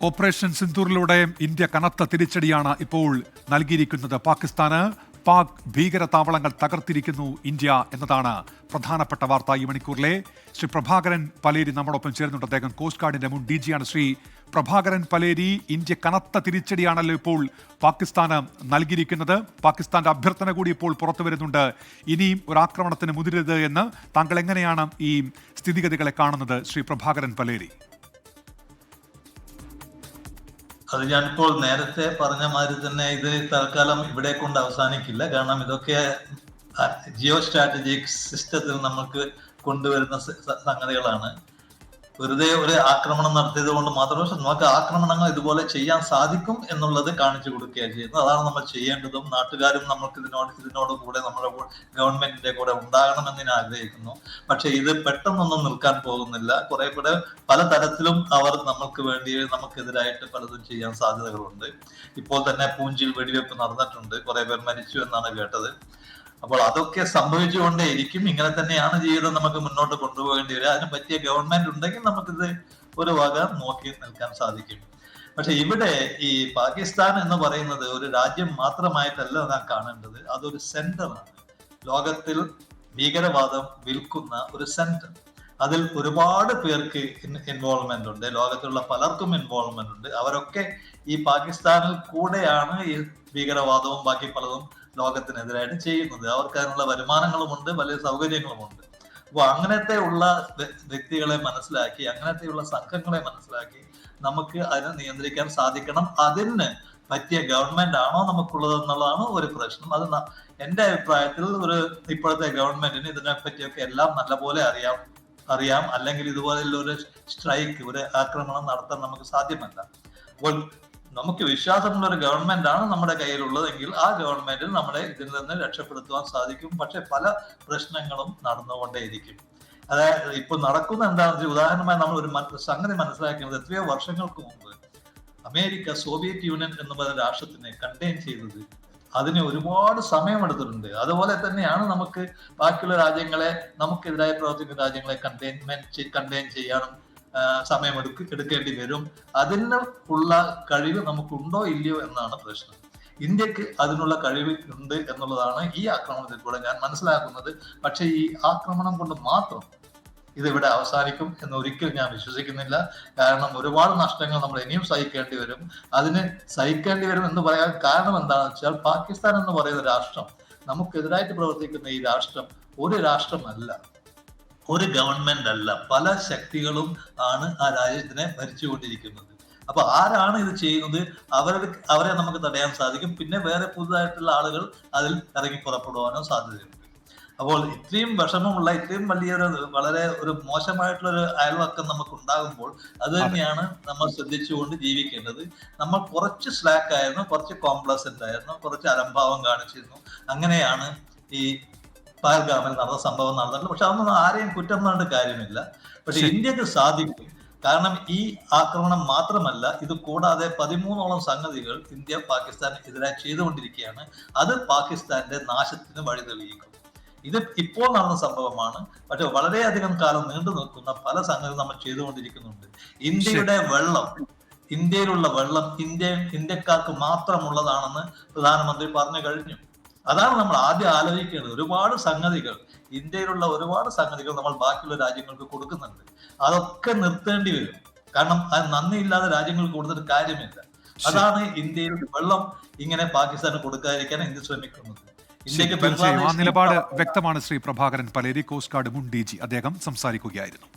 Operation സിന്ദൂറിലൂടെ India കനത്ത തിരിച്ചടിയാണ് ഇപ്പോൾ നൽകിയിരിക്കുന്നത് പാകിസ്ഥാന്. പാക് ഭീകര താവളങ്ങൾ തകർത്തിരിക്കുന്നു ഇന്ത്യ എന്നതാണ് പ്രധാനപ്പെട്ട വാർത്ത ഈ മണിക്കൂറിലെ. ശ്രീ പ്രഭാകരൻ പലേരി നമ്മോടൊപ്പം ചേർന്നുണ്ട്. അദ്ദേഹം കോസ്റ്റ് ഗാർഡിന്റെ മുൻ DG ആണ്. ശ്രീ പ്രഭാകരൻ പലേരി, ഇന്ത്യ കനത്ത തിരിച്ചടിയാണല്ലോ ഇപ്പോൾ പാകിസ്ഥാന് നൽകിയിരിക്കുന്നത്. പാകിസ്ഥാന്റെ അഭ്യർത്ഥന കൂടി ഇപ്പോൾ പുറത്തു വരുന്നുണ്ട്, ഇനിയും ഒരു ആക്രമണത്തിന് മുതിരരുത് എന്ന്. താങ്കൾ എങ്ങനെയാണ് ഈ സ്ഥിതിഗതികളെ കാണുന്നത് ശ്രീ പ്രഭാകരൻ പലേരി? അത് ഞാനിപ്പോൾ നേരത്തെ പറഞ്ഞ മാതിരി തന്നെ ഇത് തൽക്കാലം ഇവിടെ കൊണ്ട് അവസാനിക്കില്ല. കാരണം ഇതൊക്കെ ജിയോ സ്ട്രാറ്റജിക് സിസ്റ്റത്തിൽ നമുക്ക് കൊണ്ടുവരുന്ന സംഗതികളാണ്. വെറുതെ ഒരു ആക്രമണം നടത്തിയത് കൊണ്ട് മാത്രമല്ല, നമുക്ക് ആക്രമണങ്ങൾ ഇതുപോലെ ചെയ്യാൻ സാധിക്കും എന്നുള്ളത് കാണിച്ചു കൊടുക്കുകയാണ് ചെയ്യുന്നത്. അതാണ് നമ്മൾ ചെയ്യേണ്ടതും. നാട്ടുകാരും നമുക്ക് ഇതിനോട് കൂടെ നമ്മുടെ ഗവൺമെന്റിന്റെ കൂടെ ഉണ്ടാകണമെന്ന് ഞാൻ ആഗ്രഹിക്കുന്നു. പക്ഷെ ഇത് പെട്ടെന്നൊന്നും നിൽക്കാൻ പോകുന്നില്ല. കുറെ കൂടെ പല തരത്തിലും അവർ നമുക്കെതിരായിട്ട് പലതും ചെയ്യാൻ സാധ്യതകളുണ്ട്. ഇപ്പോൾ തന്നെ പൂഞ്ചിൽ വെടിവെപ്പ് നടന്നിട്ടുണ്ട്, കുറെ പേർ മരിച്ചു എന്നാണ് കേട്ടത്. അപ്പോൾ അതൊക്കെ സംഭവിച്ചുകൊണ്ടേ ഇരിക്കും. ഇങ്ങനെ തന്നെയാണ് ജീവിതം നമുക്ക് മുന്നോട്ട് കൊണ്ടുപോകേണ്ടി വരിക. അതിന് പറ്റിയ ഗവൺമെന്റ് ഉണ്ടെങ്കിൽ നമുക്കിത് ഒരു വക നോക്കി നിൽക്കാൻ സാധിക്കും. പക്ഷെ ഇവിടെ ഈ പാകിസ്ഥാൻ എന്ന് പറയുന്നത് ഒരു രാജ്യം മാത്രമായിട്ടല്ല നാം കാണേണ്ടത്. അതൊരു സെന്ററാണ്. ലോകത്തിൽ ഭീകരവാദം വിൽക്കുന്ന ഒരു സെന്റർ. അതിൽ ഒരുപാട് പേർക്ക് ഇൻവോൾവ്മെന്റ് ഉണ്ട്. ലോകത്തിലുള്ള പലർക്കും ഇൻവോൾവ്മെന്റ് ഉണ്ട്. അവരൊക്കെ ഈ പാകിസ്ഥാനിൽ കൂടെയാണ് ഈ ഭീകരവാദവും ബാക്കി പലതും ലോകത്തിനെതിരായിട്ട് ചെയ്യുന്നത്. അവർക്ക് അതിനുള്ള വരുമാനങ്ങളുമുണ്ട്, വലിയ സൗകര്യങ്ങളുമുണ്ട്. അപ്പൊ അങ്ങനത്തെ ഉള്ള വ്യക്തികളെ മനസ്സിലാക്കി, അങ്ങനത്തെയുള്ള സംഘങ്ങളെ മനസ്സിലാക്കി നമുക്ക് അതിനെ നിയന്ത്രിക്കാൻ സാധിക്കണം. അതിന് പറ്റിയ ഗവൺമെന്റ് ആണോ നമുക്കുള്ളത് എന്നുള്ളതാണ് ഒരു പ്രശ്നം. അത് എന്റെ അഭിപ്രായത്തിൽ ഇപ്പോഴത്തെ ഗവൺമെന്റിന് ഇതിനെ പറ്റിയൊക്കെ എല്ലാം നല്ലപോലെ അറിയാം. അല്ലെങ്കിൽ ഇതുപോലെയുള്ള ഒരു സ്ട്രൈക്ക്, ഒരു ആക്രമണം നടത്താൻ നമുക്ക് സാധ്യമല്ല. അപ്പോൾ നമുക്ക് വിശ്വാസമുള്ള ഒരു ഗവൺമെന്റ് ആണ് നമ്മുടെ കയ്യിലുള്ളതെങ്കിൽ ആ ഗവൺമെന്റിൽ നമ്മളെ ഇതിൽ നിന്ന് രക്ഷപ്പെടുത്തുവാൻ സാധിക്കും. പക്ഷെ പല പ്രശ്നങ്ങളും നടന്നുകൊണ്ടേയിരിക്കും. അതായത് ഇപ്പൊ നടക്കുന്ന എന്താണെന്ന് വെച്ചാൽ, ഉദാഹരണമായി നമ്മൾ ഒരു സംഗതി മനസ്സിലാക്കുന്നത്, എത്രയോ വർഷങ്ങൾക്ക് മുമ്പ് അമേരിക്ക സോവിയറ്റ് യൂണിയൻ എന്ന് പറയുന്ന രാഷ്ട്രത്തിനെ കണ്ടെയ്ൻ ചെയ്തത് അതിന് ഒരുപാട് സമയമെടുത്തിട്ടുണ്ട്. അതുപോലെ തന്നെയാണ് നമുക്ക് ബാക്കിയുള്ള രാജ്യങ്ങളെ, നമുക്കെതിരായി പ്രവർത്തിക്കുന്ന രാജ്യങ്ങളെ കണ്ടെയ്ൻ ചെയ്യാനും എടുക്കേണ്ടി വരും. അതിന് ഉള്ള കഴിവ് നമുക്കുണ്ടോ ഇല്ലയോ എന്നാണ് പ്രശ്നം. ഇന്ത്യക്ക് അതിനുള്ള കഴിവ് ഉണ്ട് എന്നുള്ളതാണ് ഈ ആക്രമണത്തിൽ കൂടെ ഞാൻ മനസ്സിലാക്കുന്നത്. പക്ഷെ ഈ ആക്രമണം കൊണ്ട് മാത്രം ഇതിവിടെ അവസാനിക്കും എന്ന് ഒരിക്കലും ഞാൻ വിശ്വസിക്കുന്നില്ല. കാരണം ഒരുപാട് നഷ്ടങ്ങൾ നമ്മൾ ഇനിയും സഹിക്കേണ്ടി വരും. അതിന് സഹിക്കേണ്ടി വരും എന്ന് പറയാൻ കാരണം എന്താണെന്ന് വെച്ചാൽ, പാകിസ്ഥാൻ എന്ന് പറയുന്ന രാഷ്ട്രം, നമുക്കെതിരായിട്ട് പ്രവർത്തിക്കുന്ന ഈ രാഷ്ട്രം ഒരു രാഷ്ട്രമല്ല, ഒരു ഗവൺമെന്റ് അല്ല. പല ശക്തികളും ആണ് ആ രാജ്യത്തിനെ ഭരിച്ചുകൊണ്ടിരിക്കുന്നത്. അപ്പൊ ആരാണ് ഇത് ചെയ്യുന്നത്, അവരെ നമുക്ക് തടയാൻ സാധിക്കും. പിന്നെ വേറെ പുതുതായിട്ടുള്ള ആളുകൾ അതിൽ ഇറങ്ങി പുറപ്പെടുവാനോ സാധ്യതയുണ്ട്. അപ്പോൾ ഇത്രയും വിഷമമുള്ള, ഇത്രയും വലിയൊരു വളരെ ഒരു മോശമായിട്ടുള്ള ഒരു അയൽവക്കം നമുക്ക് ഉണ്ടാകുമ്പോൾ അത് തന്നെയാണ് നമ്മൾ ശ്രദ്ധിച്ചുകൊണ്ട് ജീവിക്കേണ്ടത്. നമ്മൾ കുറച്ച് സ്ലാക്ക് ആയിരുന്നു, കുറച്ച് കോംപ്ലസന്റ് ആയിരുന്നു, കുറച്ച് അലംഭാവം കാണിച്ചിരുന്നു. അങ്ങനെയാണ് ഈ പഹൽഗാമിൽ നടന്ന സംഭവം നടന്നിട്ടുണ്ട്. പക്ഷെ അതൊന്നും ആരെയും കുറ്റം പറഞ്ഞിട്ട് കാര്യമില്ല. പക്ഷെ ഇന്ത്യക്ക് സാധിക്കും. കാരണം ഈ ആക്രമണം മാത്രമല്ല, ഇത് കൂടാതെ 13ഓളം സംഗതികൾ ഇന്ത്യ പാകിസ്ഥാന് എതിരായി ചെയ്തുകൊണ്ടിരിക്കുകയാണ്. അത് പാകിസ്ഥാന്റെ നാശത്തിന് വഴി തെളിയിക്കും. ഇത് ഇപ്പോൾ നടന്ന സംഭവമാണ്. പക്ഷെ വളരെയധികം കാലം നീണ്ടു നിൽക്കുന്ന പല സംഗതികൾ നമ്മൾ ചെയ്തുകൊണ്ടിരിക്കുന്നുണ്ട്. ഇന്ത്യയിലുള്ള വെള്ളം ഇന്ത്യക്കാർക്ക് മാത്രമുള്ളതാണെന്ന് പ്രധാനമന്ത്രി പറഞ്ഞു കഴിഞ്ഞു. അതാണ് നമ്മൾ ആദ്യം ആലോചിക്കേണ്ടത്. ഇന്ത്യയിലുള്ള ഒരുപാട് സംഗതികൾ നമ്മൾ ബാക്കിയുള്ള രാജ്യങ്ങൾക്ക് കൊടുക്കുന്നുണ്ട്. അതൊക്കെ നിർത്തേണ്ടി വരും. കാരണം അത് നന്ദിയില്ലാതെ രാജ്യങ്ങൾക്ക് കൊടുത്തിട്ട് കാര്യമില്ല. അതാണ് ഇന്ത്യയിൽ വെള്ളം ഇങ്ങനെ പാകിസ്ഥാന് കൊടുക്കാതിരിക്കാൻ ഇന്ത്യ ശ്രമിക്കുന്നത്. നിലപാട് വ്യക്തമാണ്. ശ്രീ പ്രഭാകരൻ പലേരി, കോസ്റ്റ് ഗാർഡ് മുൻ DG, അദ്ദേഹം സംസാരിക്കുകയായിരുന്നു.